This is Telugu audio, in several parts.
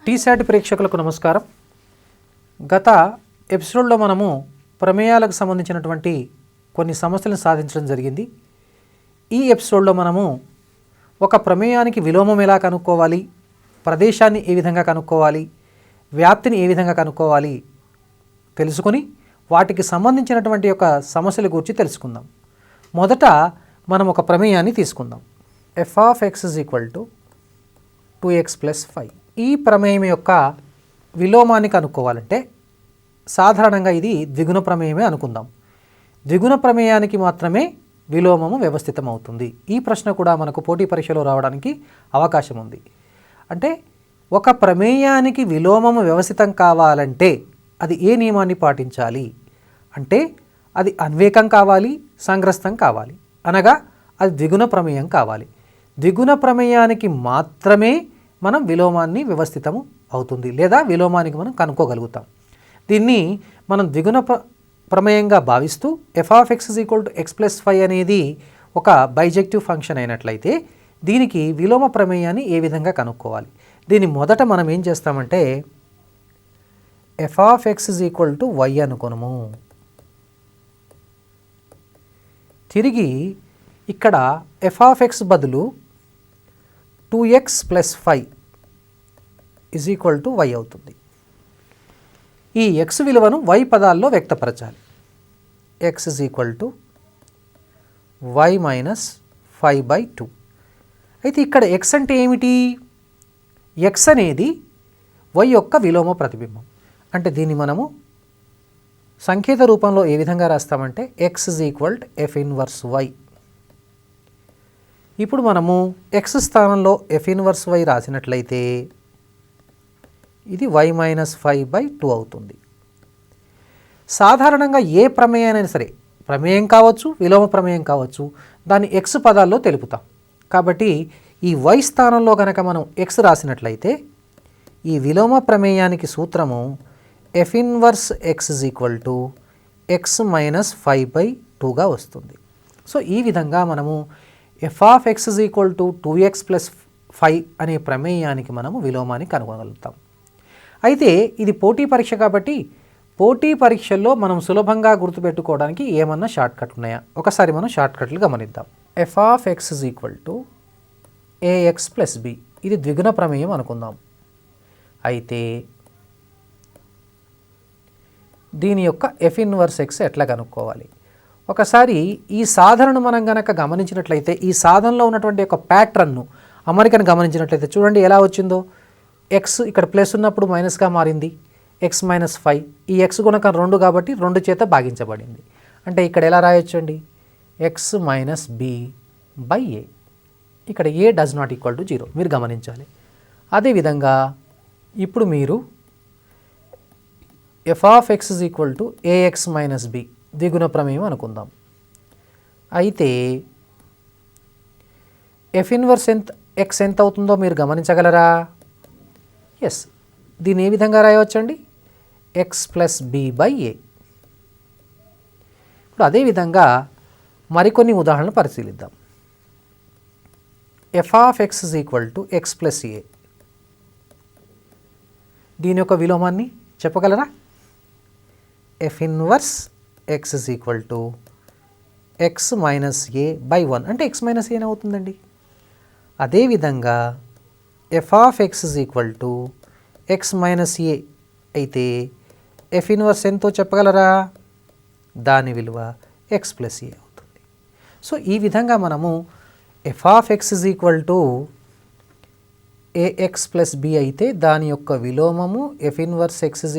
టీశాట్ ప్రేక్షకులకు నమస్కారం. గత ఎపిసోడ్లో మనము ప్రమేయాలకు సంబంధించినటువంటి కొన్ని సమస్యలను సాధించడం జరిగింది. ఈ ఎపిసోడ్లో మనము ఒక ప్రమేయానికి విలోమం ఎలా కనుక్కోవాలి, ప్రదేశాన్ని ఏ విధంగా కనుక్కోవాలి, వ్యాప్తిని ఏ విధంగా కనుక్కోవాలి తెలుసుకొని వాటికి సంబంధించినటువంటి ఒక సమస్యల గురించి తెలుసుకుందాం. మొదట మనం ఒక ప్రమేయాన్ని తీసుకుందాం. f(x) = 2x + 5. ఈ ప్రమేయం యొక్క విలోమాన్ని కనుక్కోవాలంటే సాధారణంగా ఇది ద్విగుణ ప్రమేయమే అనుకుందాం. ద్విగుణ ప్రమేయానికి మాత్రమే విలోమము వ్యవస్థితం అవుతుంది. ఈ ప్రశ్న కూడా మనకు పోటీ పరీక్షలో రావడానికి అవకాశం ఉంది. అంటే ఒక ప్రమేయానికి విలోమము వ్యవస్థితం కావాలంటే అది ఏ నియమాన్ని పాటించాలి అంటే అది అన్వేకం కావాలి, సంగ్రస్తం కావాలి, అనగా అది ద్విగుణ ప్రమేయం కావాలి. ద్విగుణ ప్రమేయానికి మాత్రమే మనం విలోమాన్ని వ్యవస్థితము అవుతుంది లేదా విలోమానికి మనం కనుక్కోగలుగుతాం. దీన్ని మనం ద్విగుణ ప్రమేయంగా భావిస్తూ f(x) = x + 5 అనేది ఒక బైజెక్టివ్ ఫంక్షన్ అయినట్లయితే దీనికి విలోమ ప్రమేయాన్ని ఏ విధంగా కనుక్కోవాలి? దీన్ని మొదట మనం ఏం చేస్తామంటే f(x) = y అనుకోనము. తిరిగి ఇక్కడ f(x) బదులు 2x + 5 = y అవుతుంది. ఈ x విలువను y పదాల్లో వ్యక్తపరచాలి. x = y - 5/2. అయితే ఇక్కడ x అంటే ఏమిటి? x అనేది y యొక్క విలోమ ప్రతిబింబం. అంటే దీన్ని మనము సంకేత రూపంలో ఏ విధంగా రాస్తామంటే x = f ఇన్వర్స్ y. ఇప్పుడు మనము x స్థానంలో f ఇన్వర్స్ y రాసినట్లయితే ఇది y - 5/2 అవుతుంది. సాధారణంగా ఏ ప్రమేయం అయినా సరే, ప్రమేయం కావచ్చు, విలోమ ప్రమేయం కావచ్చు, దాన్ని x పదాల్లో తెలుపుతాం. కాబట్టి ఈ y స్థానంలో కనుక మనం x రాసినట్లయితే ఈ విలోమ ప్రమేయానికి సూత్రము f ఇన్వర్స్ x = x - 5/2గా వస్తుంది. సో ఈ విధంగా మనము f(x) = 2x + 5 అనే ప్రమేయానికి మనము విలోమాన్ని కనుగొనగలుగుతాం. అయితే ఇది పోటీ పరీక్ష కాబట్టి పోటీ పరీక్షల్లో మనం సులభంగా గుర్తుపెట్టుకోవడానికి ఏమన్నా షార్ట్కట్ ఉన్నాయా? ఒకసారి మనం షార్ట్కట్లు గమనిద్దాం. f(x) = ax + b. ఇది ద్విగుణ ప్రమేయం అనుకుందాం. అయితే దీని యొక్క f ఇన్వర్స్ x ఎట్లా కనుక్కోవాలి? ఒకసారి ఈ సాధనను మనం గనక గమనించినట్లయితే ఈ సాధనలో ఉన్నటువంటి ఒక ప్యాటర్న్ను అమరికను గమనించినట్లయితే చూడండి ఎలా వచ్చిందో. x ఇక్కడ ప్లస్ ఉన్నప్పుడు మైనస్గా మారింది, x - 5. ఈ x గుణకం 2 కాబట్టి 2 చేత భాగించబడింది. అంటే ఇక్కడ ఎలా రాయొచ్చండి? x - b/a. ఇక్కడ a ≠ 0 మీరు గమనించాలి. అదేవిధంగా ఇప్పుడు మీరు f(x) = ax - b ద్విగుణ ప్రమేయం అనుకుందాం. అయితే f ఇన్వర్స్ x ఎంత అవుతుందో మీరు గమనించగలరా? ఎస్, దీన్ని ఏ విధంగా రాయవచ్చండి? x + b/a. ఇప్పుడు అదేవిధంగా మరికొన్ని ఉదాహరణలు పరిశీలిద్దాం. f(x) = x + a. దీని యొక్క విలోమాన్ని చెప్పగలరా? f inverse x = x - a/1 అంటే x - a అవుతుందండి. అదేవిధంగా f(x) = x - a అయితే f ఇన్వర్స్ ఎంతో చెప్పగలరా? దాని విలువ x + a అవుతుంది. సో ఈ విధంగా మనము f(x) = ax + b అయితే దాని యొక్క విలోమము f inverse x =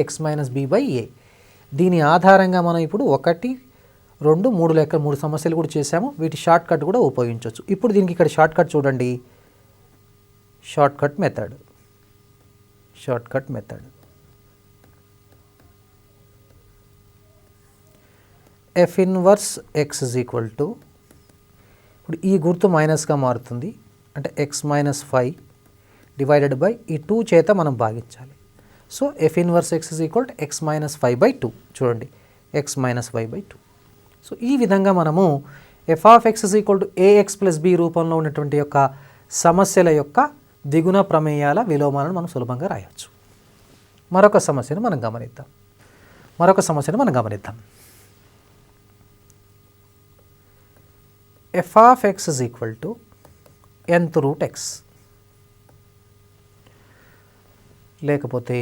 x - b/a. దీని ఆధారంగా మనం ఇప్పుడు 1, 2, 3 సమస్యలు కూడా చేసాము. వీటి షార్ట్ కట్ కూడా ఉపయోగించవచ్చు. ఇప్పుడు దీనికి ఇక్కడ షార్ట్ కట్ చూడండి. Short cut method f inverse x = ఇప్పుడు ఈ గుర్తు మైనస్గా మారుతుంది. అంటే x - 5 / ఈ 2 చేత మనం భాగించాలి. So f inverse x = x - 5/2. చూడండి, x - 5/2. సో ఈ విధంగా మనము f(x) = ax + b రూపంలో ఉన్నటువంటి యొక్క సమస్యల యొక్క ద్విగుణ ప్రమేయాల విలోమాలను మనం సులభంగా రాయవచ్చు. మరొక సమస్యను మనం గమనిద్దాం. f of x is equal to nth root x, లేకపోతే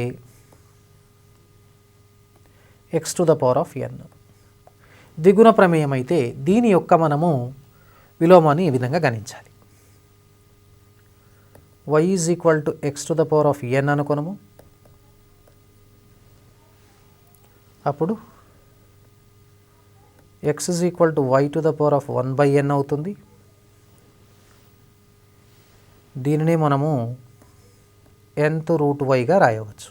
x to the power of n. ద్విగుణ ప్రమేయం అయితే దీని యొక్క మనము విలోమాన్ని ఈ విధంగా గణించాలి. y is equal to x to the power of n అనుకున్నాము. అప్పుడు x is equal to y to the power of 1 by n అవుతుంది. దీనినే మనము nth రూట్ వైగా రాయవచ్చు.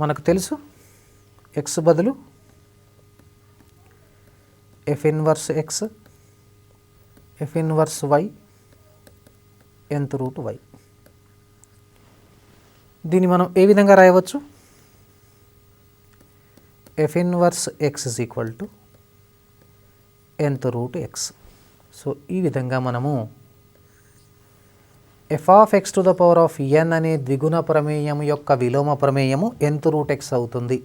మనకు తెలుసు x బదులు f inverse x, f inverse y, nth root y. దీన్ని మనం ఏ విధంగా రాయవచ్చు? f inverse x is equal to nth root x. So ఈ విధంగా మనము f of x to the power of n అనే ద్విగుణ ప్రమేయం యొక్క విలోమ ప్రమేయము nth రూట్ x అవుతుంది.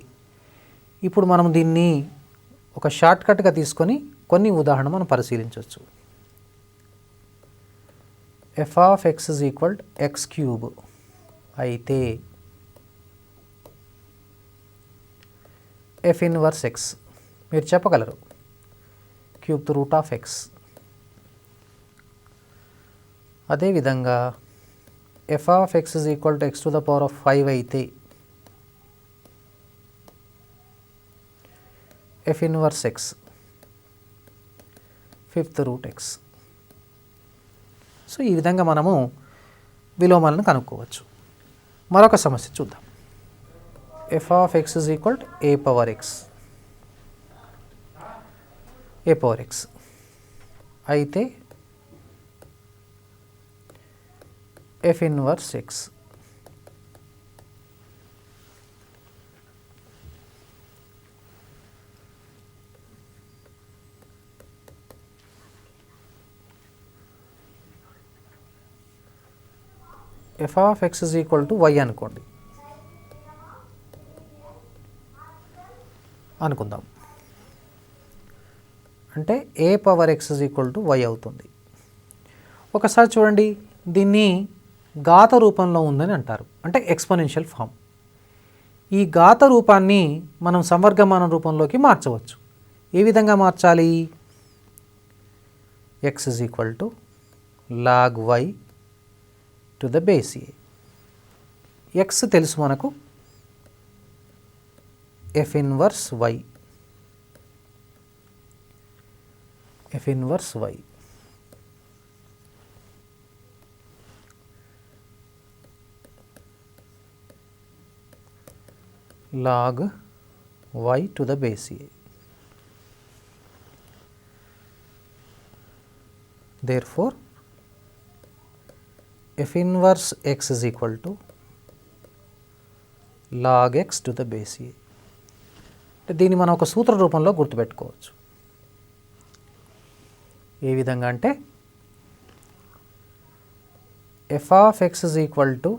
ఇప్పుడు మనం దీన్ని ఒక షార్ట్కట్గా తీసుకొని కొన్ని ఉదాహరణ మనం పరిశీలించవచ్చు. f of x is equal to x cube అయితే f ఇన్వర్స్ x మీరు చెప్పగలరు cube to root of x. అదేవిధంగా f of x is equal to x to the power of 5 అయితే f inverse x fifth root x. So ఈ విధంగా మనము విలోమాలను కనుక్కోవచ్చు. మరొక సమస్య చూద్దాం. f of x is equal to a power x అయితే f inverse x. f of x is equal to y అనుకుందాం. అంటే a power x is equal to y అవుతుంది. ఒకసారి చూడండి, దీన్ని ఘాత రూపంలో ఉందని అంటారు, అంటే ఎక్స్పోనెన్షియల్ ఫామ్. ఈ ఘాత రూపాన్ని మనం సంవర్గమానం రూపంలోకి మార్చవచ్చు. ఏ విధంగా మార్చాలి? x is equal to log y to the base a. x తెలుసు మనకు, f inverse y, log y to the base a. Therefore, f inverse x is equal to log x to the base a. దీన్ని మనం ఒక సూత్ర రూపంలో గుర్తుపెట్టుకోవచ్చు. ఏ విధంగా అంటే f of x is equal to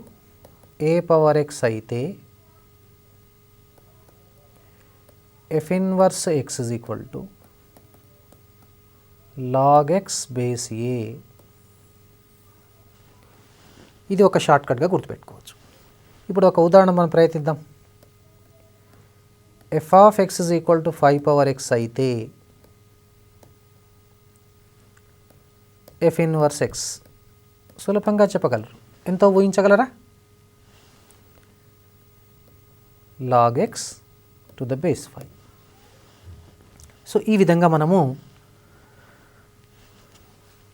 a power x అయితే f inverse x is equal to log x base a. ఇది ఒక షార్ట్కట్గా గుర్తుపెట్టుకోవచ్చు. ఇప్పుడు ఒక ఉదాహరణ మనం ప్రయత్నిద్దాం. f of x is equal to 5 power x అయితే f ఇన్వర్స్ x సులభంగా చెప్పగలరు. ఎంతో ఊహించగలరా? log x to the base 5. So ఈ విధంగా మనము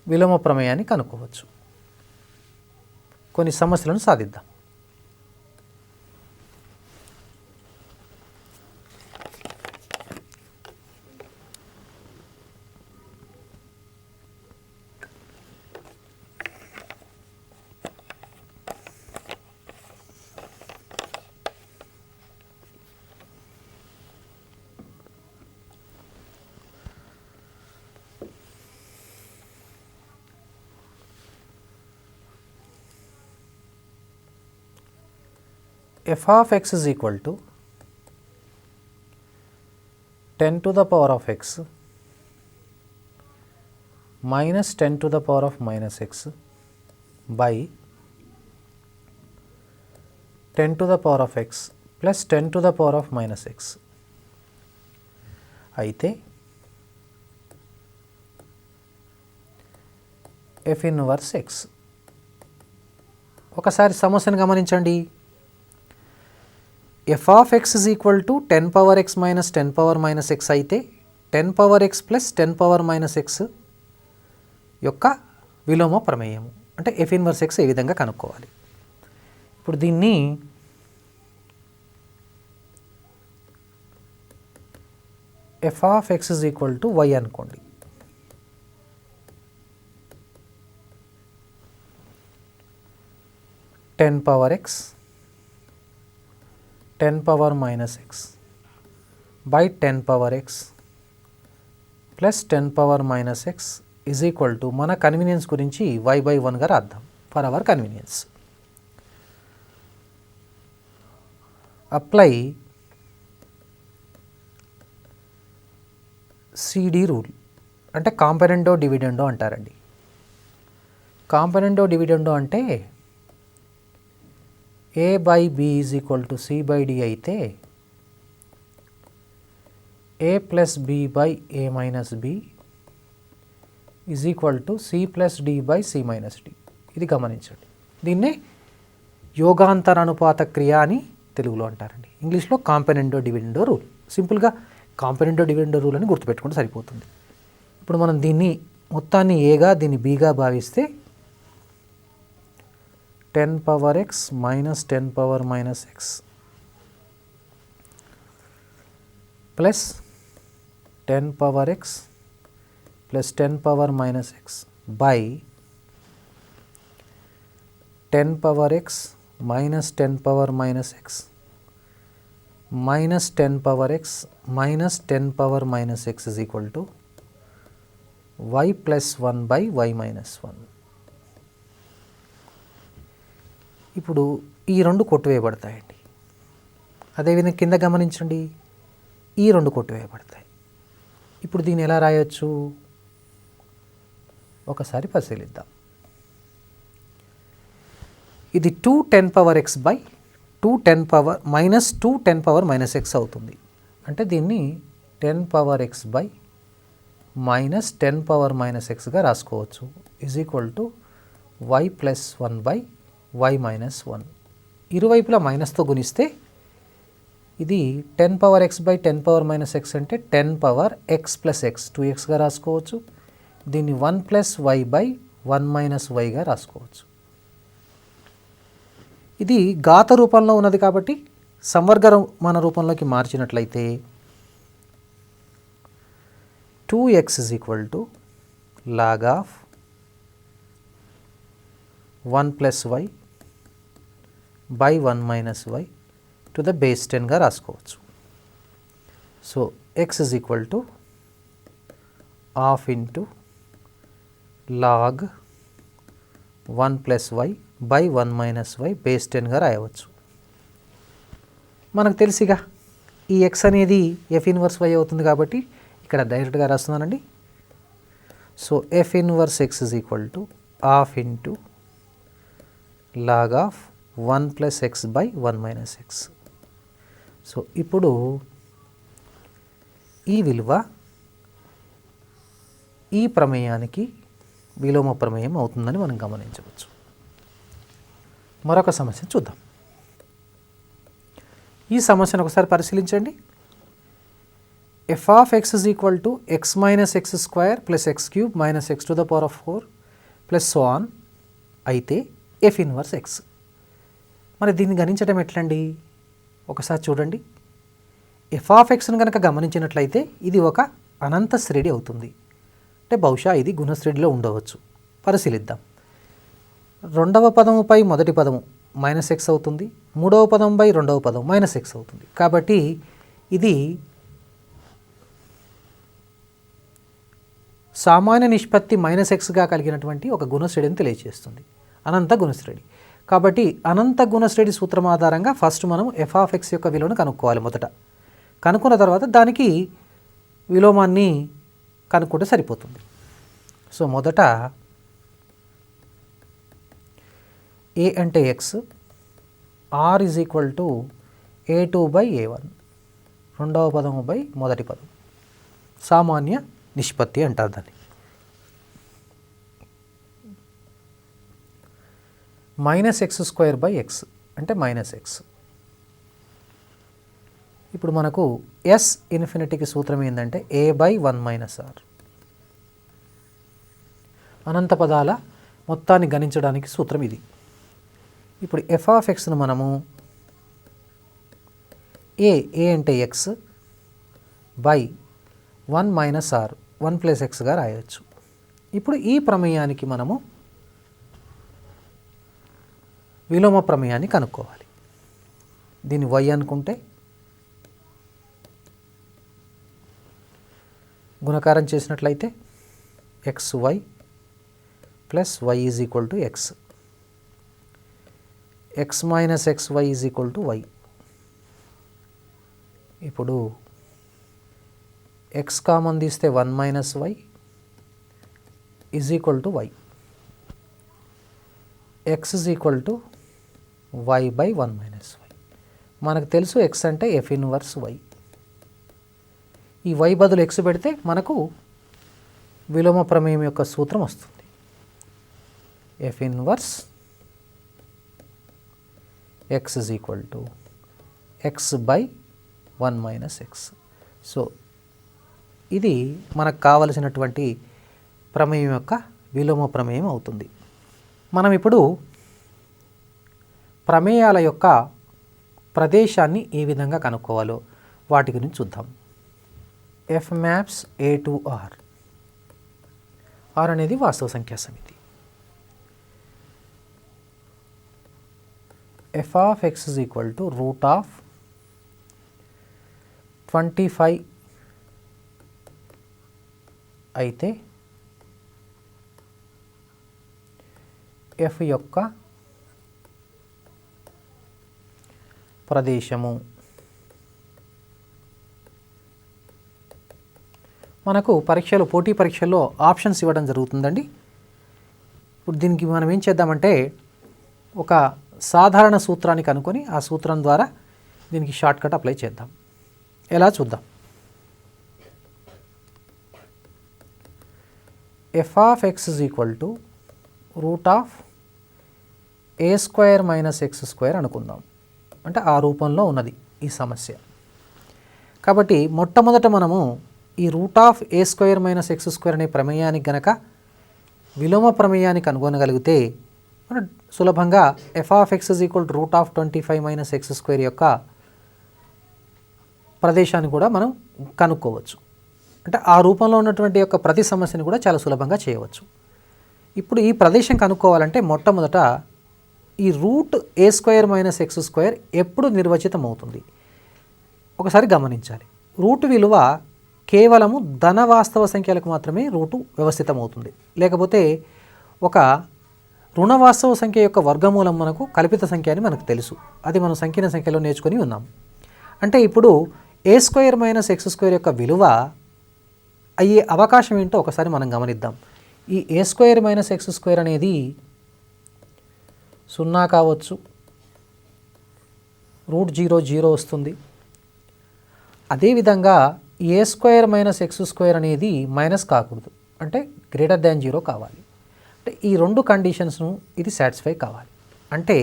విలోమ ప్రమేయాన్ని కనుక్కోవచ్చు. కొన్ని సమస్యలను సాధిద్దాం. f of x is equal to 10 to the power of x minus 10 to the power of minus x by 10 to the power of x plus 10 to the power of minus x. అయితే f ఇన్వర్స్ x. ఒకసారి సమస్యను గమనించండి. f of x is equal to 10 power x minus 10 power minus x అయితే 10 power x plus 10 power minus x యొక్క విలోమ ప్రమేయము అంటే f ఇన్వర్స్ x ఏ విధంగా కనుక్కోవాలి. ఇప్పుడు దీన్ని f of x is equal to y అనుకోండి. Ten power x 10 power minus x by 10 power x plus 10 power minus x is equal to మన కన్వీనియన్స్ గురించి y by 1గా రాద్దాం for hour convenience. Apply CD rule అంటే కాంపరెండో డివిడెండో అంటారండి. కాంపరెండో డివిడెండో అంటే a by b is equal to c by d అయితే a plus b by a minus b is equal to c plus d by c minus d. ఇది గమనించండి. దీన్నే యోగాంతర అనుపాత క్రియ అని తెలుగులో అంటారండి. ఇంగ్లీష్లో కాంపరెండో డివిడెండో రూల్. సింపుల్గా కాంపరెండో డివిడెండో రూల్ అని గుర్తుపెట్టుకుంటే సరిపోతుంది. ఇప్పుడు మనం దీన్ని మొత్తాన్ని ఏగా దీన్ని బీగా భావిస్తే 10 power x minus 10 power minus x plus 10 power x plus 10 power minus x by 10 power x minus 10 power minus x minus 10 power x minus 10 power minus x is equal to y plus 1 by y minus 1. ఇప్పుడు ఈ రెండు కొట్టువేయబడతాయండి. అదేవిధంగా కింద గమనించండి, ఈ రెండు కొట్టువేయబడతాయి. ఇప్పుడు దీన్ని ఎలా రాయొచ్చు ఒకసారి పరిశీలిద్దాం. ఇది 2 10 power x by 2 10 power minus 2 10 power minus x అవుతుంది. అంటే దీన్ని 10 power x by minus 10 power minus xగా రాసుకోవచ్చు. Is equal to y plus 1 by y minus 1. ఇరువైపులా మైనస్తో గుణిస్తే ఇది 10 power x by 10 power minus x అంటే 10 power x plus x 2xగా రాసుకోవచ్చు. దీన్ని 1 plus y by 1 minus yగా రాసుకోవచ్చు. ఇది ఘాత రూపంలో ఉన్నది కాబట్టి సంవర్గమాన రూపంలోకి మార్చినట్లయితే 2x is equal to log of 1 plus y by 1 minus y to the base 10గా రాసుకోవచ్చు. So x is equal to half into log 1 plus y by 1 minus y base 10గా రాయవచ్చు. మనకు తెలిసిగా ఈ x అనేది f ఇన్వర్స్ y అవుతుంది కాబట్టి ఇక్కడ డైరెక్ట్గా రాస్తున్నానండి. So f inverse x is equal to half into log of 1 plus x by 1 minus x. So ఇప్పుడు ఈ విలువ ఈ ప్రమేయానికి విలోమ ప్రమేయం అవుతుందని మనం గమనించవచ్చు. మరొక సమస్యను చూద్దాం. ఈ సమస్యను ఒకసారి పరిశీలించండి. f of x is equal to x minus x square plus x cube minus x to the power of 4 plus so on అయితే f ఇన్వర్స్ x. మరి దీన్ని గణించడం ఎట్లండి ఒకసారి చూడండి. f of xను కనుక గమనించినట్లయితే ఇది ఒక అనంత శ్రేణి అవుతుంది. అంటే బహుశా ఇది గుణశ్రేణిలో ఉండవచ్చు. పరిశీలిద్దాం. రెండవ పదముపై మొదటి పదము మైనస్ ఎక్స్ అవుతుంది. మూడవ పదంపై రెండవ పదం మైనస్ ఎక్స్ అవుతుంది. కాబట్టి ఇది సామాన్య నిష్పత్తి మైనస్ ఎక్స్గా కలిగినటువంటి ఒక గుణశ్రేణిని తెలియజేస్తుంది. అనంత గుణశ్రేణి. కాబట్టి అనంత గుణశ్రేణి సూత్రం ఆధారంగా ఫస్ట్ మనం f(x) యొక్క విలువను కనుక్కోవాలి. మొదట కనుక్కున్న తర్వాత దానికి విలోమాన్ని కనుక్కుంటే సరిపోతుంది. సో మొదట a అంటే x, r is equal to a2/a1, రెండవ పదము బై మొదటి పదం, సామాన్య నిష్పత్తి అంటారు దాన్ని. -x² అంటే -x. ఇప్పుడు మనకు s ఇన్ఫినిటీకి సూత్రం ఏంటంటే a/1 - r. అనంత పదాల మొత్తాన్ని గణించడానికి సూత్రం ఇది. ఇప్పుడు f(x)ను మనము a అంటే x బై 1 - r, 1 + xగా రాయవచ్చు. ఇప్పుడు ఈ ప్రమేయానికి మనము విలోమ ప్రమేయాన్ని కనుక్కోవాలి. దీన్ని y అనుకుంటే గుణకారం చేసినట్లయితే xy plus y is equal to x, x minus xy is equal to y. ఇప్పుడు x కామన్ తీస్తే 1 - y is equal to y, x is equal to y/1 - y. మనకు తెలుసు x అంటే f−1y. ఈ y బదులు x పెడితే మనకు విలోమ ప్రమేయం యొక్క సూత్రం వస్తుంది. f−1 x is equal to x/1 - x. So ఇది మనకు కావలసినటువంటి ప్రమేయం యొక్క విలోమ ప్రమేయం అవుతుంది. మనం ఇప్పుడు ప్రమేయాల యొక్క ప్రదేశాన్ని ఏ విధంగా కనుక్కోవాలో వాటి గురించి చూద్దాం. f maps a to r. r అనేది వాస్తవ సంఖ్యా సమితి. f(x) is equal to root of 25 అయితే f యొక్క ప్రదేశము మనకు పరీక్షలో, పోటీ పరీక్షల్లో ఆప్షన్స్ ఇవ్వడం జరుగుతుందండి. ఇప్పుడు దీనికి మనం ఏం చేద్దామంటే ఒక సాధారణ సూత్రాన్ని కనుక్కొని ఆ సూత్రం ద్వారా దీనికి షార్ట్ కట్ అప్లై చేద్దాం. ఎలా చూద్దాం. f(x) is equal to root of a² - x² అనుకుందాం. అంటే ఆ రూపంలో ఉన్నది ఈ సమస్య. కాబట్టి మొట్టమొదట మనము ఈ రూట్ ఆఫ్ a² - x² అనే ప్రమేయానికి గనక విలోమ ప్రమేయాన్ని కనుగొనగలిగితే మనం సులభంగా f(x) is equal to root of 25 - x² యొక్క ప్రదేశాన్ని కూడా మనం కనుక్కోవచ్చు. అంటే ఆ రూపంలో ఉన్నటువంటి యొక్క ప్రతి సమస్యను కూడా చాలా సులభంగా చేయవచ్చు. ఇప్పుడు ఈ ప్రదేశం కనుక్కోవాలంటే మొట్టమొదట ఈ రూట్ a² - x² ఎప్పుడు నిర్వచితం అవుతుంది ఒకసారి గమనించాలి. రూట్ విలువ కేవలము ధన వాస్తవ సంఖ్యలకు మాత్రమే రూటు వ్యవస్థితం అవుతుంది. లేకపోతే ఒక రుణ వాస్తవ సంఖ్య యొక్క వర్గమూలం మనకు కల్పిత సంఖ్య అని మనకు తెలుసు. అది మనం సంకీర్ణ సంఖ్యలో నేర్చుకొని ఉన్నాం. అంటే ఇప్పుడు a² - x² యొక్క విలువ అయ్యే అవకాశం ఏంటో ఒకసారి మనం గమనిద్దాం. ఈ a² - x² అనేది 0 కావచ్చు, √0 వస్తుంది. అదేవిధంగా a² - x² అనేది మైనస్ కాకూడదు, అంటే >0 కావాలి. అంటే ఈ రెండు కండిషన్స్ను ఇది సాటిస్ఫై కావాలి. అంటే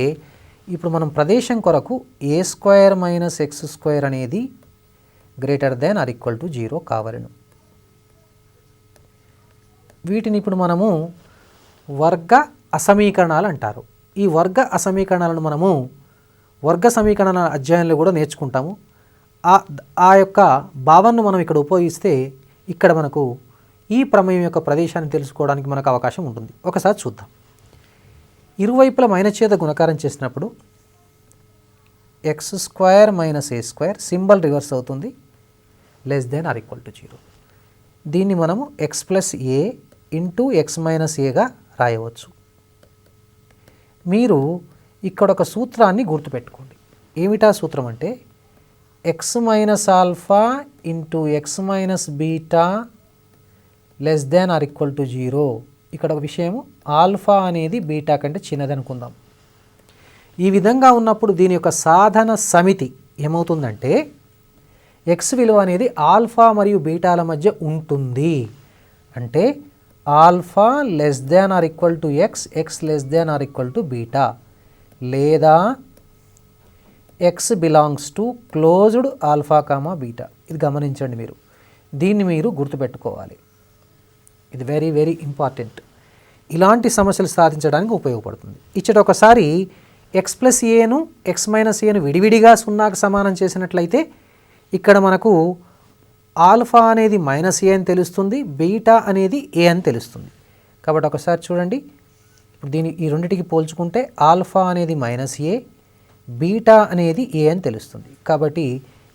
ఇప్పుడు మనం ప్రదేశం కొరకు a² - x² అనేది >0 కావాలను. వీటిని ఇప్పుడు మనము వర్గ అసమీకరణాలు అంటారు. ఈ వర్గ అసమీకరణాలను మనము వర్గ సమీకరణ అధ్యాయంలో కూడా నేర్చుకుంటాము. ఆ యొక్క భావనను మనం ఇక్కడ ఉపయోగిస్తే ఇక్కడ మనకు ఈ ప్రమేయం యొక్క ప్రదేశాన్ని తెలుసుకోవడానికి మనకు అవకాశం ఉంటుంది. ఒకసారి చూద్దాం. ఇరువైపుల మైనస్ చేత గుణకారం చేసినప్పుడు x² - a² సింబల్ రివర్స్ అవుతుంది, <0 0. దీన్ని మనము x + a × x - aగా రాయవచ్చు. మీరు ఇక్కడ ఒక సూత్రాన్ని గుర్తుపెట్టుకోండి. ఏమిటా సూత్రం అంటే X minus alpha into X minus beta less than are equal to 0. ఇక్కడ ఒక విషయం, ఆల్ఫా అనేది బీటా కంటే చిన్నది అనుకుందాం. ఈ విధంగా ఉన్నప్పుడు దీని యొక్క సాధన సమితి ఏమవుతుందంటే ఎక్స్ విలువ అనేది ఆల్ఫా మరియు బీటాల మధ్య ఉంటుంది. అంటే alpha less than are equal to X, X less than are equal to beta, లేదా X belongs to closed alpha comma beta. ఇది గమనించండి, దీన్ని మీరు గుర్తుపెట్టుకోవాలి. ఇది వెరీ వెరీ ఇంపార్టెంట్. ఇలాంటి సమస్యలు సాధించడానికి ఉపయోగపడుతుంది. ఇచ్చట ఒకసారి ఎక్స్ ప్లస్ ఏను ఎక్స్ మైనస్ ఏను విడివిడిగా సున్నాకు సమానం చేసినట్లయితే ఇక్కడ మనకు ఆల్ఫా అనేది మైనస్ ఏ అని తెలుస్తుంది, బీటా అనేది ఏ అని తెలుస్తుంది. కాబట్టి ఒకసారి చూడండి, ఇప్పుడు ఈ రెండింటికి పోల్చుకుంటే ఆల్ఫా అనేది మైనస్ ఏ, బీటా అనేది ఏ అని తెలుస్తుంది. కాబట్టి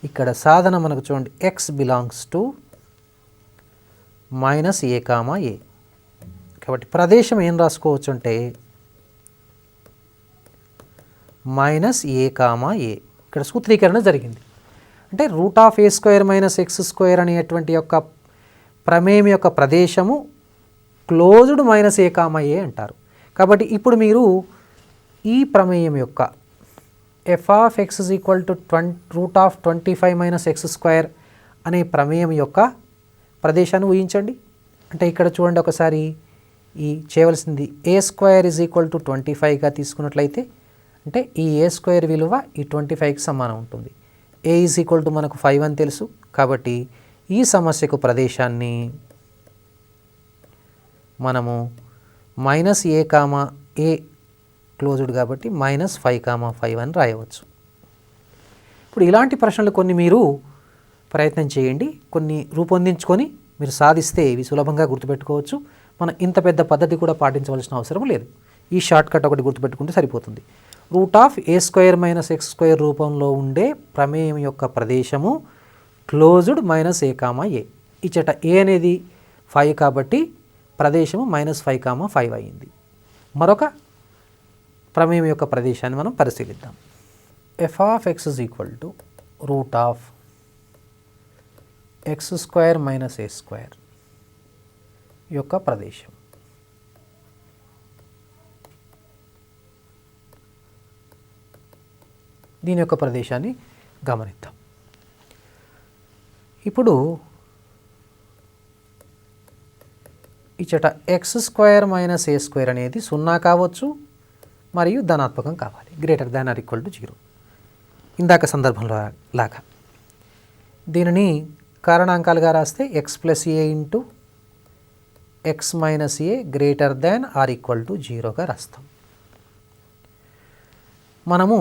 ఇక్కడ సాధన మనకు చూడండి, X belongs to minus A comma A. కాబట్టి ప్రదేశం ఏం రాసుకోవచ్చు అంటే మైనస్ ఏ కామా ఏ. ఇక్కడ సూత్రీకరణ జరిగింది. అంటే route of A square minus X square అనేటువంటి యొక్క ప్రమేయం యొక్క ప్రదేశము క్లోజ్డ్ మైనస్ ఏ కామా ఏ అంటారు. కాబట్టి ఇప్పుడు మీరు ఈ ప్రమేయం యొక్క F of X is equal to root of 25 minus X square అనే ప్రమేయం యొక్క ప్రదేశాన్ని ఊహించండి. అంటే ఇక్కడ చూడండి ఒకసారి, ఈ చేయవలసింది ఏ స్క్వేర్ ఇజ్ ఈక్వల్ టు 25గా తీసుకున్నట్లయితే అంటే ఈ ఏ స్క్వేర్ విలువ ఈ 25కి సమానం ఉంటుంది. ఏ ఈజ్ ఈక్వల్ టు మనకు 5 అని తెలుసు. కాబట్టి ఈ సమస్యకు ప్రదేశాన్ని మనము minus A comma A closed కాబట్టి మైనస్ 5 కామా 5 అని రాయవచ్చు. ఇప్పుడు ఇలాంటి ప్రశ్నలు కొన్ని మీరు ప్రయత్నం చేయండి, కొన్ని రూపొందించుకొని మీరు సాధిస్తే ఇవి సులభంగా గుర్తుపెట్టుకోవచ్చు. మనం ఇంత పెద్ద పద్ధతి కూడా పాటించవలసిన అవసరం లేదు. ఈ షార్ట్ కట్ ఒకటి గుర్తుపెట్టుకుంటే సరిపోతుంది. Route of A square minus X square రూపంలో ఉండే ప్రమేయం యొక్క ప్రదేశము క్లోజ్డ్ మైనస్ ఏ కామా ఏ. ఇచ్చట ఏ అనేది 5 కాబట్టి ప్రదేశము మైనస్ 5 కామా 5 అయింది. మరొక ప్రమేయం యొక్క ప్రదేశాన్ని మనం పరిశీలిద్దాం. F of X is equal to root of X square minus A square యొక్క ప్రదేశం. దీని యొక్క ప్రదేశాన్ని గమనిద్దాం. ఇప్పుడు ఇచ్చట X square minus A square అనేది 0 కావచ్చు మరియు ధనాత్మకం కావాలి, greater than are equal to 0. ఇందాక సందర్భంలో లాగా దీనిని కారణాంకాలుగా రాస్తే X plus A into X minus A greater than are equal to 0గా రాస్తాం. మనము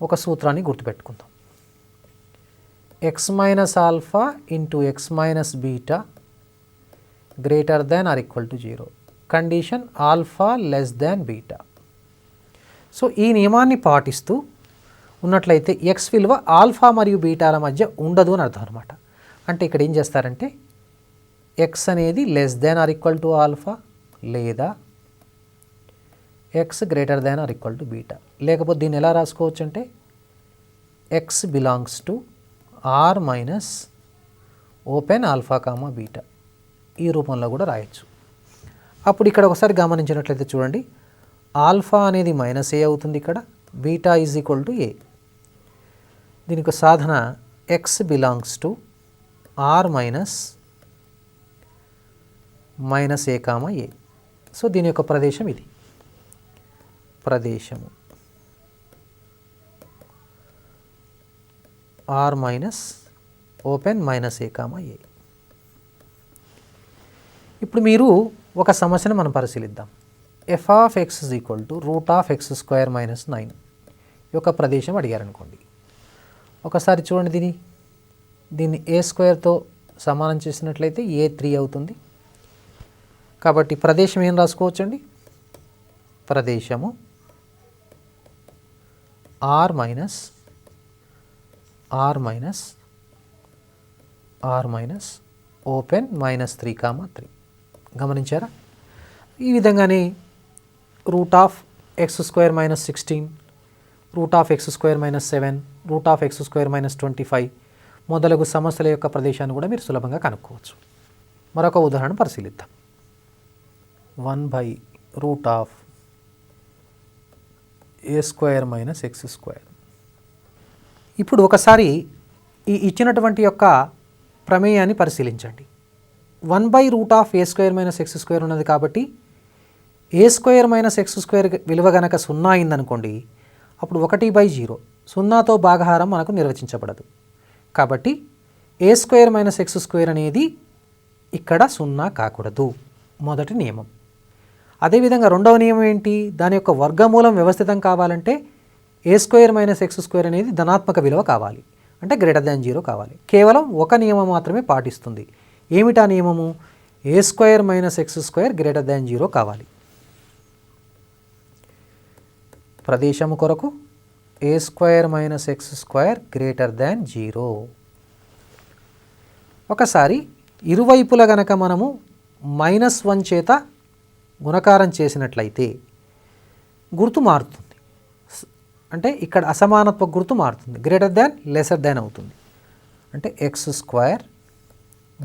ఒక సూత్రాన్ని గుర్తుపెట్టుకుందాం. X minus alpha into X minus beta greater than are equal to 0, condition alpha less than beta. So ఈ నియమాన్ని పాటిస్తూ ఉన్నట్లయితే ఎక్స్ విలువ ఆల్ఫా మరియు బీటాల మధ్య ఉండదు అని అర్థం అనమాట. అంటే ఇక్కడ ఏం చేస్తారంటే ఎక్స్ అనేది less than are equal to alpha లేదా X greater than are equal to beta. లేకపోతే దీన్ని ఎలా రాసుకోవచ్చు అంటే X belongs to R minus open alpha comma beta, ఈ రూపంలో కూడా రాయొచ్చు. అప్పుడు ఇక్కడ ఒకసారి గమనించినట్లయితే చూడండి, ఆల్ఫా అనేది మైనస్ ఏ అవుతుంది, ఇక్కడ beta is equal to A. దీనికి సాధన X belongs to R minus A comma A. So దీని యొక్క ప్రదేశం ఇది, ప్రదేశము R minus open minus A comma A. ఇప్పుడు మీరు ఒక సమస్యను మనం పరిశీలిద్దాం. F of X is equal to root of X square minus 9 యొక్క ప్రదేశం అడిగారనుకోండి. ఒకసారి చూడండి, దీన్ని ఏ స్క్వేర్తో సమానం చేసినట్లయితే ఏ 3 అవుతుంది. కాబట్టి ప్రదేశం ఏం రాసుకోవచ్చండి, ప్రదేశము R minus open minus 3 comma 3. గమనించారా? ఈ విధంగానే root of X square minus 16, root of X square minus 7, root of X square minus 25 మొదలగు సమస్యల యొక్క ప్రదేశాన్ని కూడా మీరు సులభంగా కనుక్కోవచ్చు. మరొక ఉదాహరణ పరిశీలిద్దాం. 1/రూట్ of A square minus X square. ఇప్పుడు ఒకసారి ఈ ఇచ్చినటువంటి యొక్క ప్రమేయాన్ని పరిశీలించండి. 1/రూట్ of A square minus X square ఉన్నది కాబట్టి A square minus X square విలువ గనక 0 అయిందనుకోండి, అప్పుడు 1/0 0తో భాగహారం మనకు నిర్వచించబడదు. కాబట్టి A square minus X square అనేది ఇక్కడ 0 కాకూడదు, మొదటి నియమం. అదేవిధంగా రెండవ నియమం ఏంటి? దాని యొక్క వర్గమూలం వ్యవస్థితం కావాలంటే ఏ స్క్వేర్ మైనస్ ఎక్స్ స్క్వేర్ అనేది ధనాత్మక విలువ కావాలి, అంటే >0 కావాలి. కేవలం ఒక నియమం మాత్రమే పాటిస్తుంది. ఏమిటా నియమము? ఏ స్క్వేర్ మైనస్ ఎక్స్ స్క్వేర్ >0 కావాలి. ప్రదేశము కొరకు ఏ స్క్వేర్ మైనస్ ఎక్స్ స్క్వేర్ >0. ఒకసారి ఇరువైపుల గనక మనము -1 చేత గుణకారం చేసినట్లయితే గుర్తు మారుతుంది. అంటే ఇక్కడ అసమానత్వ గుర్తు మారుతుంది. >, అవుతుంది. అంటే x square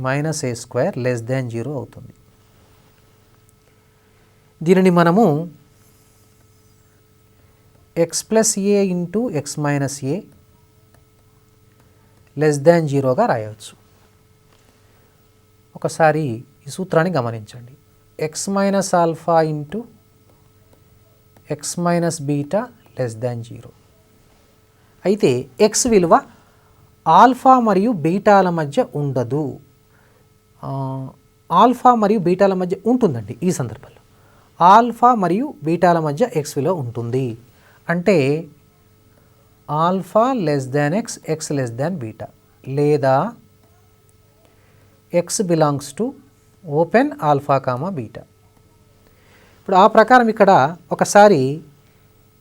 minus A square <0 అవుతుంది. దీనిని మనము x plus A into X minus ఏ <0గా రాయవచ్చు. ఒకసారి ఈ సూత్రాన్ని గమనించండి. X minus alpha into X minus beta <0. అయితే ఎక్స్ విలువ ఆల్ఫా మరియు బీటాల మధ్య ఉండదు. ఆల్ఫా మరియు బీటాల మధ్య ఉంటుందండి. ఈ సందర్భంలో ఆల్ఫా మరియు బీటాల మధ్య ఎక్స్ విలువ ఉంటుంది. అంటే ఆల్ఫా x, ఎక్స్ బీటా, లేదా X belongs to open alpha comma beta. ఇప్పుడు ఆ ప్రకారం ఇక్కడ ఒకసారి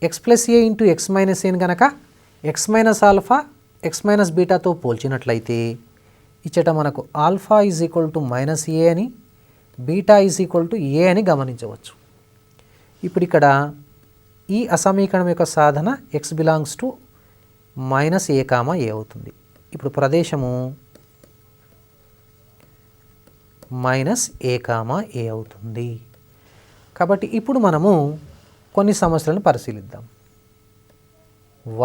X plus A into X minus ఏని కనుక X minus alpha X minus బీటాతో పోల్చినట్లయితే ఇచ్చట మనకు alpha is equal to -a అని, beta is equal to A అని గమనించవచ్చు. ఇప్పుడు ఇక్కడ ఈ అసమీకరణం యొక్క సాధన X belongs to -a comma A అవుతుంది. ఇప్పుడు ప్రదేశము -a కామా ఏ అవుతుంది. కాబట్టి ఇప్పుడు మనము కొన్ని సమస్యలను పరిశీలిద్దాం.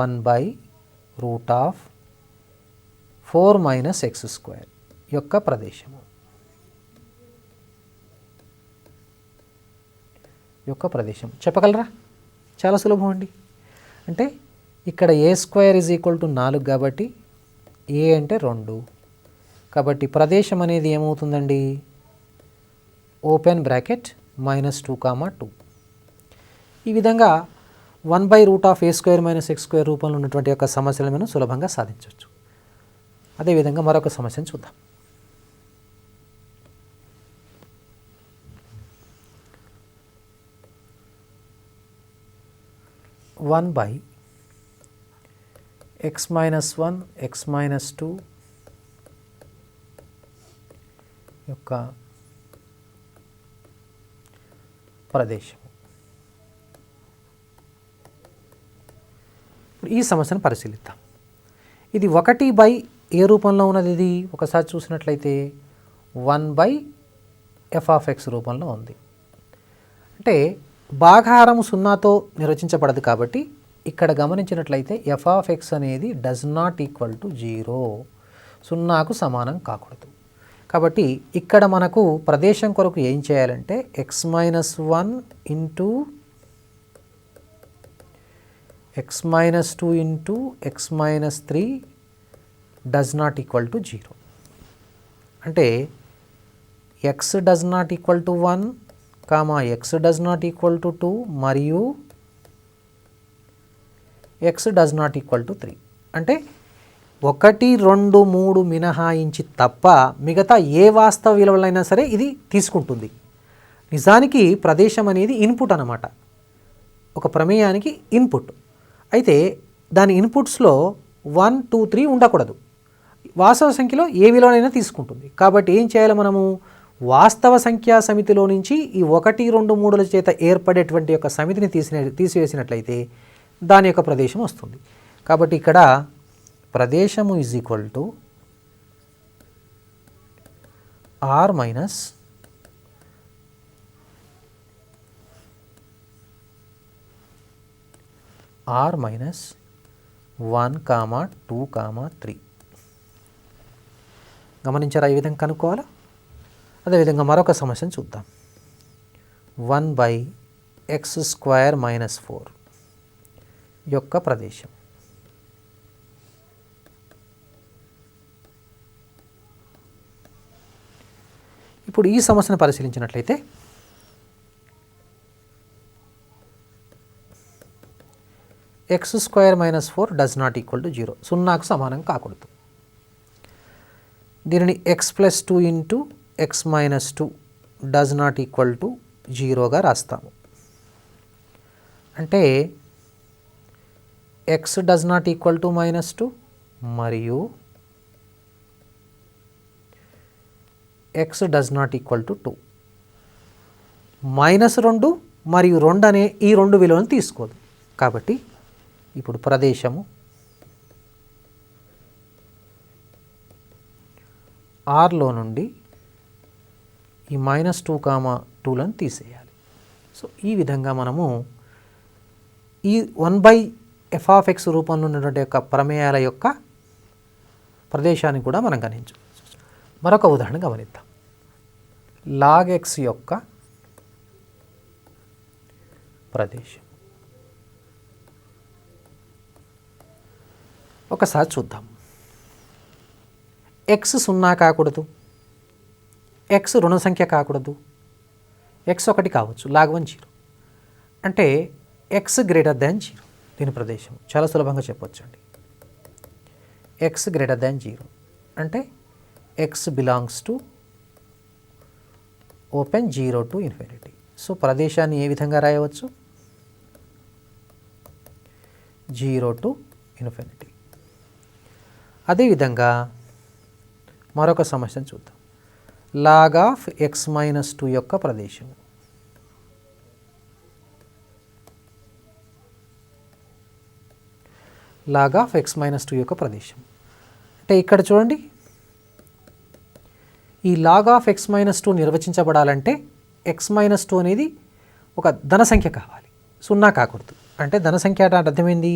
1/రూట్ ఆఫ్ 4 - ఎక్స్ స్క్వేర్ యొక్క ప్రదేశము చెప్పగలరా? చాలా సులభం అండి. అంటే ఇక్కడ A square is equal to 4 కాబట్టి ఏ అంటే 2. కాబట్టి ప్రదేశం అనేది ఏమవుతుందండి? Open bracket -2, 2. ఈ విధంగా 1/రూట్ of A square minus X square రూపంలో ఉన్నటువంటి యొక్క సమస్యలను మనం సులభంగా సాధించవచ్చు. అదేవిధంగా మరొక సమస్యను చూద్దాం. x minus 1 x minus 2 యొక్క ప్రదేశం. ఇప్పుడు ఈ సమస్యను పరిశీలిద్దాం. ఇది 1 ఏ రూపంలో ఉన్నది? ఇది ఒకసారి చూసినట్లయితే 1/f(x) రూపంలో ఉంది. అంటే భాగహారం 0తో నిర్వచించబడదు కాబట్టి ఇక్కడ గమనించినట్లయితే f(x) అనేది >0 0కు సమానం కాకూడదు. కాబట్టి ఇక్కడ మనకు ప్రదేశం కొరకు ఏం చేయాలంటే x - 1 into x - 2 into x - 3 >0. అంటే x >1 x >2 మరియు x >3. అంటే 1, 2, 3 మినహాయించి తప్ప మిగతా ఏ వాస్తవ విలువలైనా సరే ఇది తీసుకుంటుంది. నిజానికి ప్రదేశం అనేది ఇన్పుట్ అన్నమాట, ఒక ప్రమేయానికి ఇన్పుట్. అయితే దాని ఇన్పుట్స్లో 1, 2, 3 ఉండకూడదు. వాస్తవ సంఖ్యలో ఏ విలువనైనా తీసుకుంటుంది. కాబట్టి ఏం చేయాలి మనము? వాస్తవ సంఖ్యా సమితిలో నుంచి ఈ 1, 2, 3ల చేత ఏర్పడేటువంటి యొక్క సమితిని తీసివేసినట్లయితే దాని యొక్క ప్రదేశం వస్తుంది. కాబట్టి ఇక్కడ ప్రదేశము is equal to R minus R minus 1, 2, 3. గమనించారా ఈ విధంగా కనుక్కోవాలా? అదేవిధంగా మరొక సమస్యను చూద్దాం. 1/x² - 4 యొక్క ప్రదేశం. ఇప్పుడు ఈ సమస్యను పరిశీలించినట్లయితే x² - 4 does not equal to 0, సున్నాకు సమానం కాకూడదు. దీనిని x + 2 into x - 2 does not equal to 0గా రాస్తాము. అంటే x does not equal to -2 మరియు x does not equal to 2. -2 మరియు 2 అనే ఈ రెండు విలువలను తీసుకోదు. కాబట్టి ఇప్పుడు ప్రదేశము ఆర్లో నుండి ఈ -2, 2లను తీసేయాలి. సో ఈ విధంగా మనము ఈ 1/f(x) రూపంలో ఉన్నటువంటి యొక్క ప్రమేయాల యొక్క ప్రదేశాన్ని కూడా మనం గణించవచ్చు. మరొక ఉదాహరణ గమనిద్దాం. log x యొక్క ప్రదేశం ఒకసారి చూద్దాం. x 0 కాకూడదు, x రుణ సంఖ్య కాకూడదు, x 1 కావచ్చు, log 1 0. అంటే x గ్రేటర్ దాన్ 0 దీని ప్రదేశం. చాలా సులభంగా చెప్పొచ్చండి. x గ్రేటర్ దాన్ 0 అంటే x belongs to open 0 to ∞. So ప్రదేశాన్ని ఏ విధంగా రాయవచ్చు? 0 to ∞. అదేవిధంగా మరొక సమస్యను చూద్దాం. log ఆఫ్ x - 2 యొక్క ప్రదేశం. log ఆఫ్ x - 2 యొక్క ప్రదేశం అంటే ఇక్కడ చూడండి, ఈ log ఆఫ్ x - 2 నిర్వచించబడాలంటే x - 2 అనేది ఒక ధన సంఖ్య కావాలి, 0 కాకూడదు. అంటే ధన సంఖ్య అంటే అర్థమైంది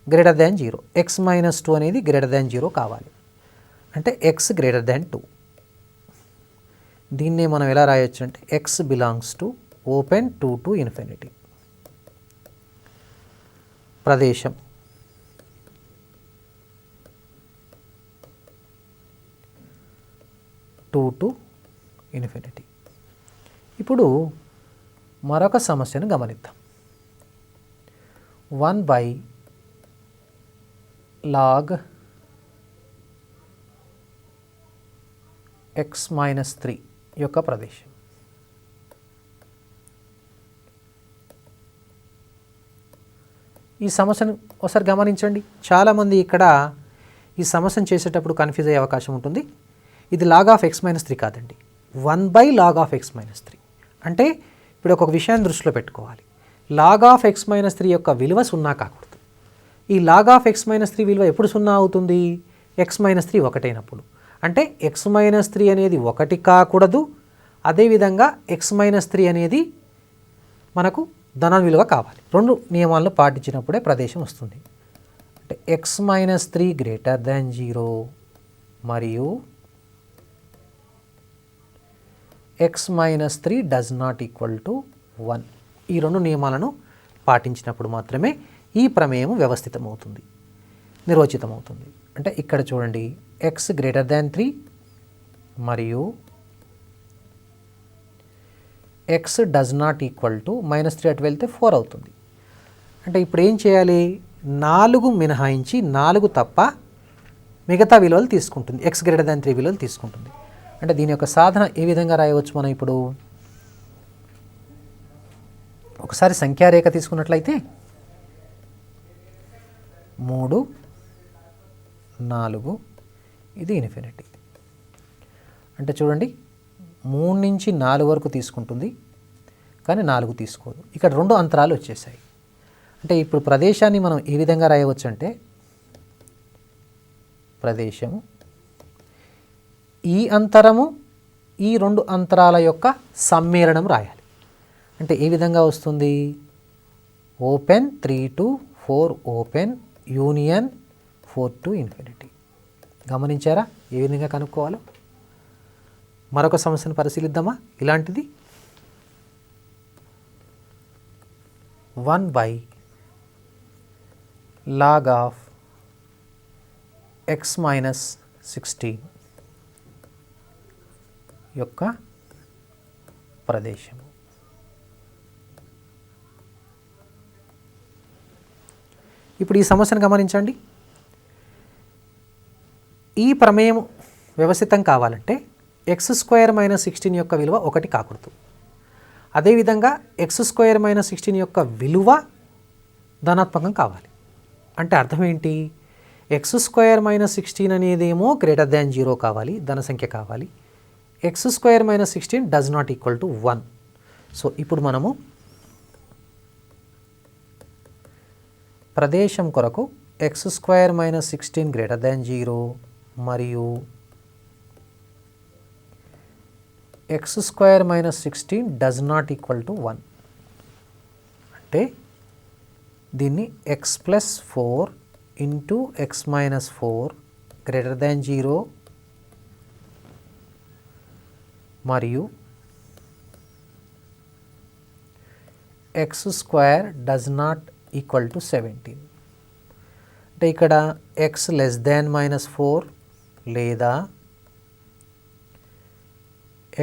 గ్రేటర్ దాన్ 0. x - 2 అనేది గ్రేటర్ దాన్ 0 కావాలి. అంటే x గ్రేటర్ దాన్ 2. దీన్నే మనం ఎలా రాయొచ్చు అంటే x belongs to open 2 to ∞. ప్రదేశం to ∞. ఇప్పుడు మరొక సమస్యను గమనిద్దాం. 1/log x - 3 యొక్క ప్రదేశం. ఈ సమస్యను ఒకసారి గమనించండి. చాలామంది ఇక్కడ ఈ సమస్యను చేసేటప్పుడు కన్ఫ్యూజ్ అయ్యే అవకాశం ఉంటుంది. ఇది log ఆఫ్ x - 3 కాదండి, 1/log ఆఫ్ x - 3. అంటే ఇప్పుడు ఒక విషయాన్ని దృష్టిలో పెట్టుకోవాలి. log ఆఫ్ x - 3 యొక్క విలువ 0 కాకూడదు. ఈ log ఆఫ్ x - 3 విలువ ఎప్పుడు 0 అవుతుంది? x - 3 1 అయినప్పుడు. అంటే x - 3 అనేది 1 కాకూడదు. అదేవిధంగా x - 3 అనేది మనకు ధన విలువ కావాలి. రెండు నియమాలను పాటించినప్పుడే ప్రదేశం వస్తుంది. అంటే x - 3 గ్రేటర్ దాన్ 0 మరియు x - 3 does not equal to 1. ఈ రెండు నియమాలను పాటించినప్పుడు మాత్రమే ఈ ప్రమేయం వ్యవస్థితమవుతుంది, నిర్వచితమవుతుంది. అంటే ఇక్కడ చూడండి, x గ్రేటర్ దాన్ 3 మరియు x does not equal to -3 అటు వెళ్తే 4 అవుతుంది. అంటే ఇప్పుడు ఏం చేయాలి? 4 మినహాయించి 4 తప్ప మిగతా విలువలు తీసుకుంటుంది, x గ్రేటర్ దాన్ 3 విలువలు తీసుకుంటుంది. అంటే దీని యొక్క సాధన ఏ విధంగా రాయవచ్చు? మనం ఇప్పుడు ఒకసారి సంఖ్యారేఖ తీసుకున్నట్లయితే 3, 4 ఇది ∞. అంటే చూడండి, 3 నుంచి 4 వరకు తీసుకుంటుంది, కానీ 4 తీసుకోదు. ఇక్కడ 2 అంతరాలు వచ్చేసాయి. అంటే ఇప్పుడు ప్రదేశాన్ని మనం ఏ విధంగా రాయవచ్చు అంటే ప్రదేశము ఈ అంతరము ఈ 2 అంతరాల యొక్క సమ్మేళనం రాయాలి. అంటే ఏ విధంగా వస్తుంది? Open 3 to 4 open union 4 to infinity. గమనించారా ఏ విధంగా కనుక్కోవాలో? మరొక సమస్యను పరిశీలిద్దామా? ఇలాంటిది 1/log of x minus 16 యొక్క ప్రదేశము. ఇప్పుడు ఈ సమస్యను గమనించండి. ఈ ప్రమేయం వ్యవస్థితం కావాలంటే x² - 16 యొక్క విలువ 1 కాకూడదు. అదేవిధంగా x² - 16 యొక్క విలువ ధనాత్మకం కావాలి. అంటే అర్థం ఏంటి? x² - 16 అనేదేమో గ్రేటర్ దాన్ 0 కావాలి, ధన సంఖ్య కావాలి. x² - 16 does not equal to 1. So ఇప్పుడు మనము ప్రదేశం కొరకు x² - 16 గ్రేటర్ దాన్ 0 మరియు x² - 16 does not equal to 1. అంటే దీన్ని x + 4 into x - 4 greater than 0 మరియు x² does not equal to 17. అంటే ఇక్కడ x <-4 లేదా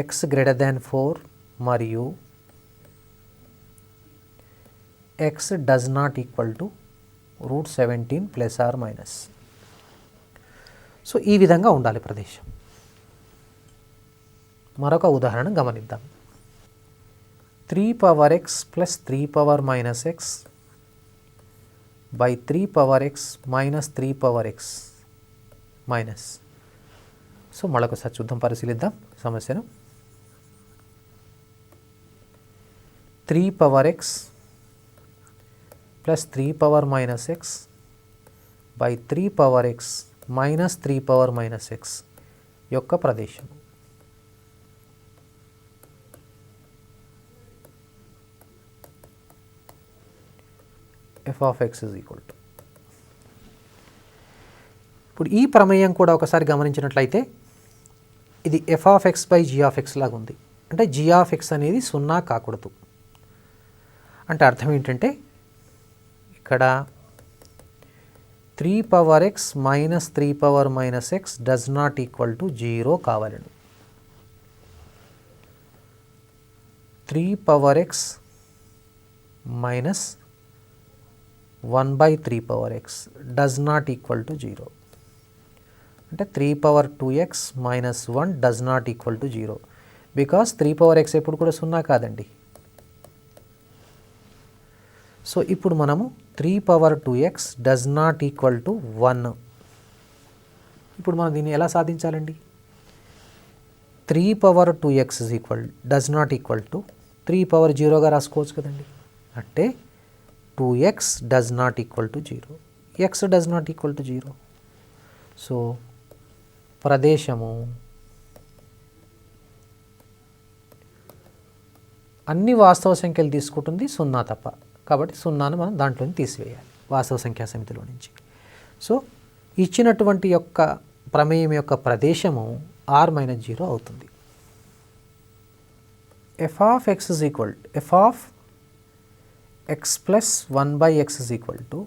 x greater 4 మరియు x does not equal to √17 plus R minus. So ఈ విధంగా ఉండాలి ప్రదేశం. మరొక ఉదాహరణ గమనిద్దాం. 3x plus 3 - x by 3x minus 3x minus. So మరొకసారి చూద్దాం, పరిశీలిద్దాం సమస్యను. 3x plus 3 - x by 3x minus 3 - x యొక్క ప్రదేశం. f of x is equal to. ఇప్పుడు ఈ ప్రమేయం కూడా ఒకసారి గమనించినట్లయితే ఇది f of x by g of x లాగా ఉంది. అంటే g of x అనేది 0 కాకూడదు. అంటే అర్థం ఏంటంటే ఇక్కడ 3x minus 3 - x does not equal to 0 కావాలని. 3x minus 1/3x does not equal to 0. అంటే 3/2x minus 1 does not equal to 0. Because 3x ఎప్పుడు కూడా 0 కాదండి. సో ఇప్పుడు మనము 3/2x does not equal to 1. ఇప్పుడు మనం దీన్ని ఎలా సాధించాలండి? 3/2x does not equal to 3/0గా రాసుకోవచ్చు కదండి. అంటే 2x does not equal to 0. x does not equal to 0. So ప్రదేశము అన్ని వాస్తవ సంఖ్యలు తీసుకుంటుంది, 0 తప్ప. కాబట్టి 0ను మనం దాంట్లోని తీసివేయాలి వాస్తవ సంఖ్యా సమితిలో నుంచి. సో ఇచ్చినటువంటి యొక్క ప్రమేయం యొక్క ప్రదేశము r - 0 అవుతుంది. f of x is equal to f of x plus 1/x is equal to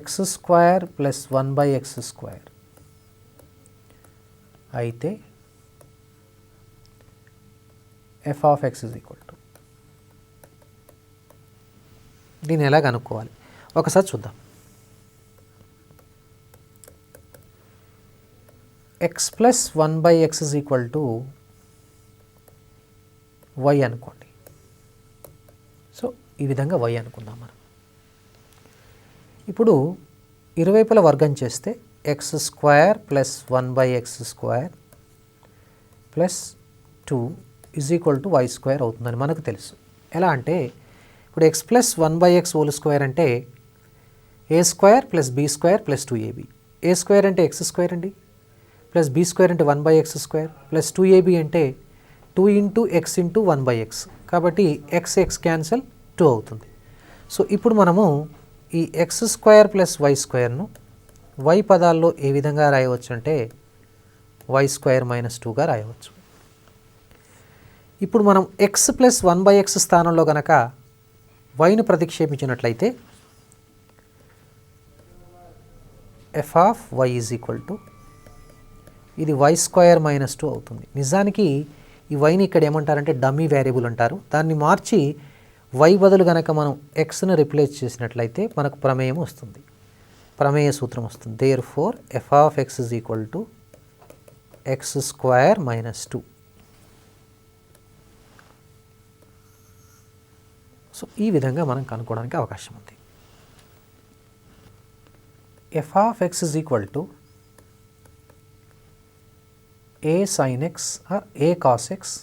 x² plus 1/x². అయితే f of x is equal to దీన్ని ఎలా కనుక్కోవాలి ఒకసారి చూద్దాం. x plus 1/x is equal to y అనుకోండి. సో ఈ విధంగా y అనుకుందాం మనం. ఇప్పుడు ఇరువైపుల వర్గం చేస్తే x² plus 1/x² plus 2 is equal to y square అవుతుందని మనకు తెలుసు. ఎలా అంటే ఇప్పుడు X plus 1/x whole square అంటే a square plus b square plus 2ab. A square అంటే ఎక్స్ స్క్వేర్ అండి, ప్లస్ బీ స్క్వేర్ అంటే 1/x స్క్వేర్ ప్లస్ 2ab అంటే 2 ఇంటూ ఎక్స్ ఇంటూ 1/x. కాబట్టి ఎక్స్ ఎక్స్ క్యాన్సల్ 2 అవుతుంది. సో ఇప్పుడు మనము ఈ ఎక్స్ స్క్వేర్ ప్లస్ వై స్క్వేర్ను వై పదాల్లో ఏ విధంగా రాయవచ్చు అంటే వై స్క్వేర్ మైనస్ 2గా రాయవచ్చు. ఇప్పుడు మనం ఎక్స్ ప్లస్ 1/x స్థానంలో కనుక వైను ప్రతిక్షేపించినట్లయితే f of y is equal to ఇది వై స్క్వేర్ మైనస్ 2 అవుతుంది. నిజానికి ఈ వైని ఇక్కడ ఏమంటారంటే డమ్మీ వేరియబుల్ అంటారు. దాన్ని మార్చి వై బదులు కనుక మనం ఎక్స్ను రిప్లేస్ చేసినట్లయితే మనకు ప్రమేయం వస్తుంది, ప్రమేయ సూత్రం వస్తుంది. Therefore f of x is equal to x square minus 2. So ఈ విధంగా మనం కనుక్కోవడానికి అవకాశం ఉంది. F of x is equal to a sine x or a cos x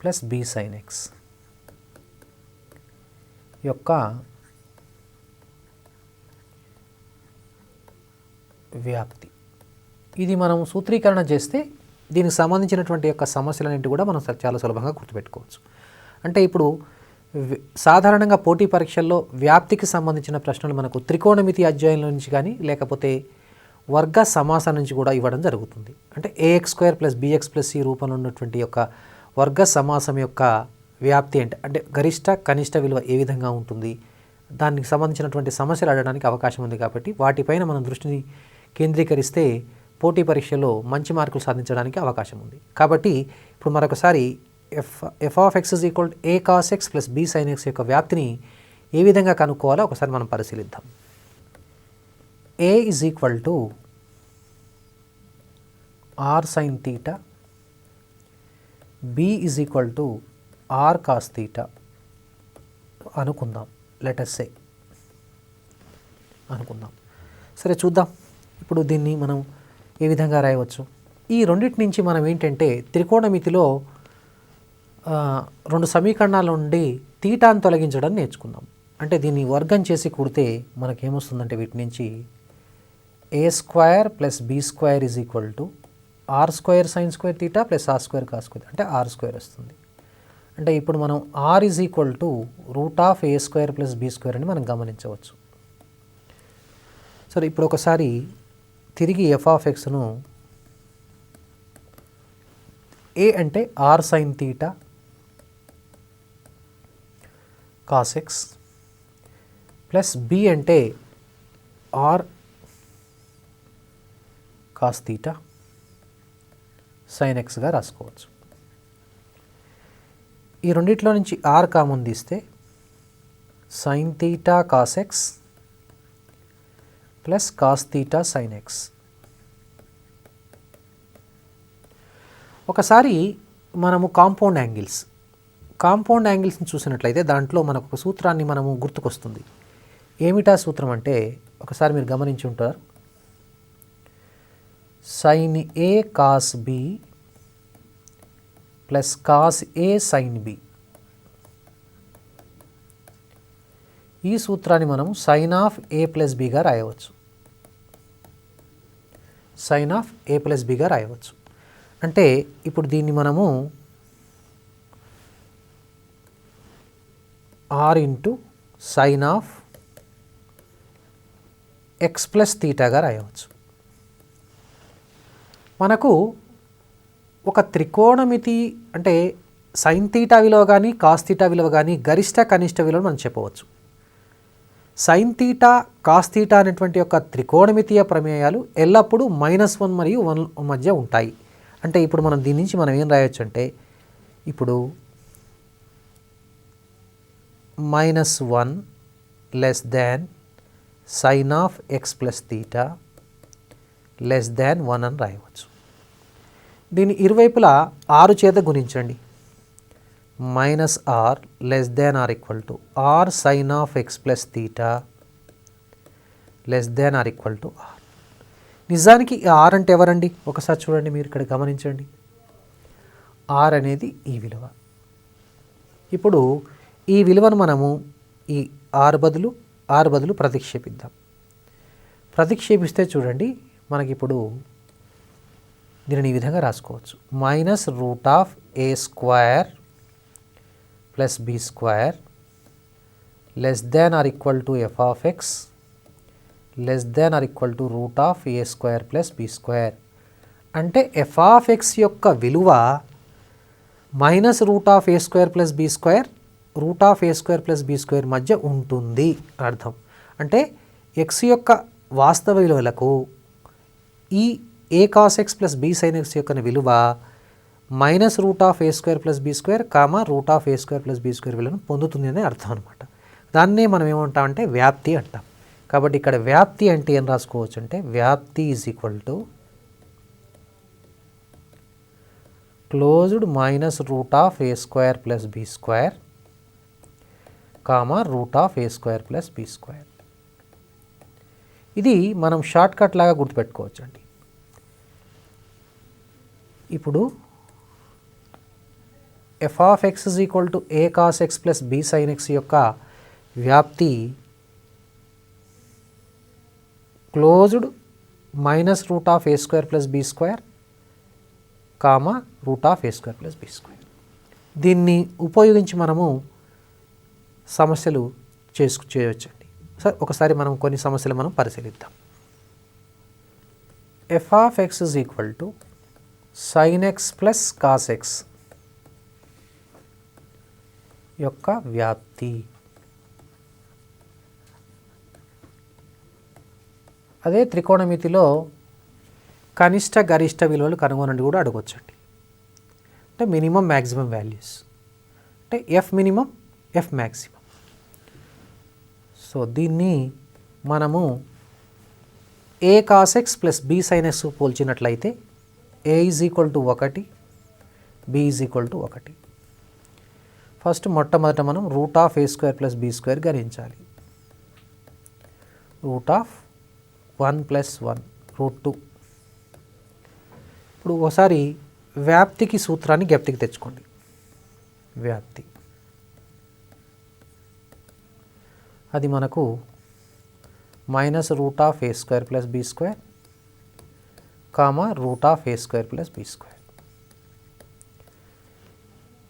plus b sine x యొక్క వ్యాప్తి. ఇది మనం సూత్రీకరణ చేస్తే దీనికి సంబంధించినటువంటి యొక్క సమస్యలన్నింటి కూడా మనం చాలా సులభంగా గుర్తుపెట్టుకోవచ్చు. అంటే ఇప్పుడు సాధారణంగా పోటీ పరీక్షల్లో వ్యాప్తికి సంబంధించిన ప్రశ్నలు మనకు త్రికోణమితి అధ్యాయంలో నుంచి కానీ లేకపోతే వర్గ సమాసం నుంచి కూడా ఇవ్వడం జరుగుతుంది. అంటే a x square plus b x plus c రూపంలో ఉన్నటువంటి యొక్క వర్గ సమాసం యొక్క వ్యాప్తి అంటే గరిష్ట కనిష్ట విలువ ఏ విధంగా ఉంటుంది, దానికి సంబంధించినటువంటి సమస్యలు అడగడానికి అవకాశం ఉంది. కాబట్టి వాటిపైన మనం దృష్టిని కేంద్రీకరిస్తే పోటీ పరీక్షలో మంచి మార్కులు సాధించడానికి అవకాశం ఉంది. కాబట్టి ఇప్పుడు మరొకసారి f of x is equal to a cos x plus b sine x యొక్క వ్యాప్తిని ఏ విధంగా కనుక్కోవాలో ఒకసారి మనం పరిశీలిద్దాం. A is equal to are sine theta, b is equal to r cos theta అనుకుందాం. లెటస్ సే అనుకుందాం. సరే చూద్దాం ఇప్పుడు దీన్ని మనం ఏ విధంగా రాయవచ్చు. ఈ రెండింటి నుంచి మనం ఏంటంటే త్రికోణమితిలో రెండు సమీకరణాల నుండి తీటాను తొలగించడం నేర్చుకుందాం. అంటే దీన్ని వర్గం చేసి కూడితే మనకేమొస్తుందంటే వీటి నుంచి a square plus b square is equal to r square sine square theta plus r square cos square అంటే ఆర్ స్క్వేర్ వస్తుంది. అంటే ఇప్పుడు మనం r is equal to root of A square plus b square అని మనం గమనించవచ్చు. సరే ఇప్పుడు ఒకసారి తిరిగి ఎఫ్ ఆఫ్ ఎక్స్ను ఏ అంటే R sine theta cos x plus b అంటే ఆర్ కాస్ థీటా సైన్ ఎక్స్గా రాసుకోవచ్చు. ఈ రెండిట్లో నుంచి ఆర్ కామన్ తీస్తే sine theta cos x plus cos theta sine x. ఒకసారి మనము కాంపౌండ్ యాంగిల్స్ని చూసినట్లయితే దాంట్లో మనకు ఒక సూత్రాన్ని మనము గుర్తుకొస్తుంది. ఏమిటా సూత్రం అంటే ఒకసారి మీరు గమనించి ఉంటారు. Sine a cos b plus cos a sine b. ఈ సూత్రాన్ని మనం సైన్ ఆఫ్ ఏ ప్లస్ బిగా రాయవచ్చు. సైన్ ఆఫ్ ఏ ప్లస్ బిగా రాయవచ్చు. అంటే ఇప్పుడు దీన్ని మనము r into sine of x plus థీటాగా రాయవచ్చు. మనకు ఒక త్రికోణమితి అంటే సైన్ థీటా విలువ కానీ కాస్ థీటా విలువ కానీ గరిష్ట కనిష్ట విలువను మనం చెప్పవచ్చు. సైన్ థీటా కాస్ థీటా అనేటువంటి యొక్క త్రికోణమితీయ ప్రమేయాలు ఎల్లప్పుడూ -1 మరియు 1 మధ్య ఉంటాయి. అంటే ఇప్పుడు మనం దీని నుంచి మనం ఏం రాయొచ్చు అంటే ఇప్పుడు -1 less than sine of x plus theta less than 1 అని రాయవచ్చు. దీన్ని ఇరువైపులా 6 చేత గుణించండి. -r less than are equal to are sine of x plus theta less than are equal to R. నిజానికి ఈ ఆర్ అంటే ఎవరండి ఒకసారి చూడండి, మీరు ఇక్కడ గమనించండి. ఆర్ అనేది ఈ విలువ. ఇప్పుడు ఈ విలువను మనము ఈ ఆర్ బదులు ప్రతిక్షేపిద్దాం. ప్రతిక్షేపిస్తే చూడండి మనకిప్పుడు దీనిని ఈ విధంగా రాసుకోవచ్చు. -√a² + b² <= f(x) <= √a² + b². అంటే f(x) యొక్క విలువ -√a² + b², √a² + b² మధ్య ఉంటుంది అర్థం. అంటే x యొక్క వాస్తవ విలువలకు ఈ a cos x + b sin x యొక్క విలువ -√a² + b², √a² + b² విలువను పొందుతుంది అనే అర్థం అనమాట. దాన్నే మనం ఏమంటామంటే వ్యాప్తి అంటాం. కాబట్టి ఇక్కడ వ్యాప్తి అంటే ఏం రాసుకోవచ్చు అంటే వ్యాప్తి = closed -√a² + b² √a² + b². ఇది మనం షార్ట్ కట్ లాగా గుర్తుపెట్టుకోవచ్చు అండి. ఇప్పుడు f(x) = a cos x + b sin x యొక్క వ్యాప్తి closed -√a² + b² √a² + b². దీన్ని ఉపయోగించి మనము సమస్యలు చేయవచ్చండి. సరే, ఒకసారి మనం కొన్ని సమస్యలు మనం పరిశీలిద్దాం. f(x) = sin x + cos x యొక్క వ్యాప్తి. అదే త్రికోణమితిలో కనిష్ట గరిష్ట విలువలు కనుగొనండి కూడా అడగవచ్చండి. అంటే మినిమం మ్యాక్సిమం వాల్యూస్, అంటే F minimum F maximum. So దీన్ని మనము a cos x + b sin x పోల్చినట్లయితే a = 1, b = 1. ఫస్ట్ మొట్టమొదట మనం √a² + b² గణించాలి. √1 + 1 √2. ఇప్పుడు ఒకసారి వ్యాప్తికి సూత్రాన్ని జ్ఞప్తికి తెచ్చుకోండి. వ్యాప్తి అది మనకు -√a² + b² √a² + b².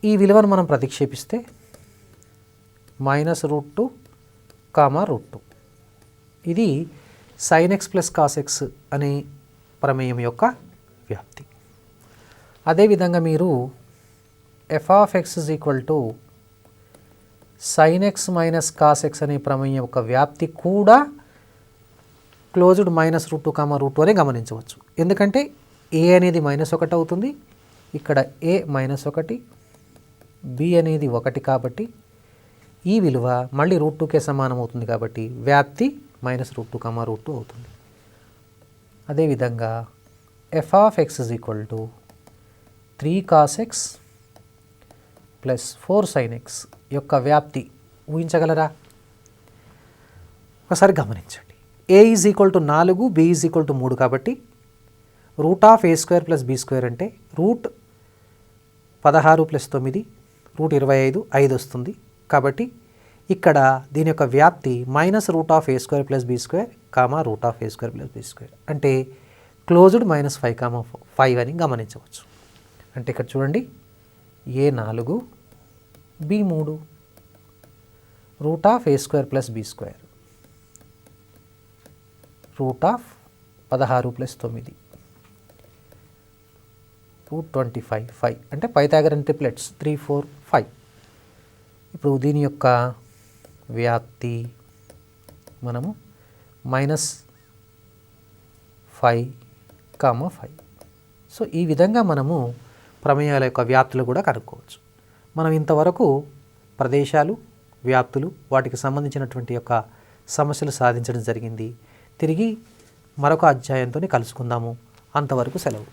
ఈ విలువను మనం ప్రతిక్షేపిస్తే -√2, √2. ఇది sin x + cos x అనే ప్రమేయం యొక్క వ్యాప్తి. అదేవిధంగా మీరు f(x) = sin x - cos x అనే ప్రమేయం యొక్క వ్యాప్తి కూడా క్లోజ్డ్ -√2, √2 అనే గమనించవచ్చు. ఎందుకంటే a అనేది -1 అవుతుంది, ఇక్కడ a -1, b అనేది 1 కాబట్టి ఈ విలువ మళ్ళీ √2కే సమానం అవుతుంది. కాబట్టి వ్యాప్తి -√2, √2 అవుతుంది. అదేవిధంగా f(x) = 3 cos x + 4 sin x యొక్క వ్యాప్తి ఊహించగలరా? ఒకసారి గమనించండి. a = 4, b = 3 కాబట్టి √a² + b² అంటే √16 + 9 √25 5 వస్తుంది. కాబట్టి ఇక్కడ దీని యొక్క వ్యాప్తి -√a² + b² √a² + b². అంటే క్లోజ్డ్ -5, 5 అని గమనించవచ్చు. అంటే ఇక్కడ చూడండి, a 4, b 3 √a² + b² √16 + 9 √25 5 అంటే పైథాగరన్ ట్రిప్లెట్స్ 3, 4, 5. ఇప్పుడు దీని యొక్క వ్యాప్తి మనము -5, 5. సో ఈ విధంగా మనము ప్రమేయాల యొక్క వ్యాప్తులు కూడా కనుక్కోవచ్చు. మనం ఇంతవరకు ప్రదేశాలు, వ్యాప్తులు, వాటికి సంబంధించినటువంటి యొక్క సమస్యలు సాధించడం జరిగింది. తిరిగి మరొక అధ్యాయంతో కలుసుకుందాము. అంతవరకు సెలవు.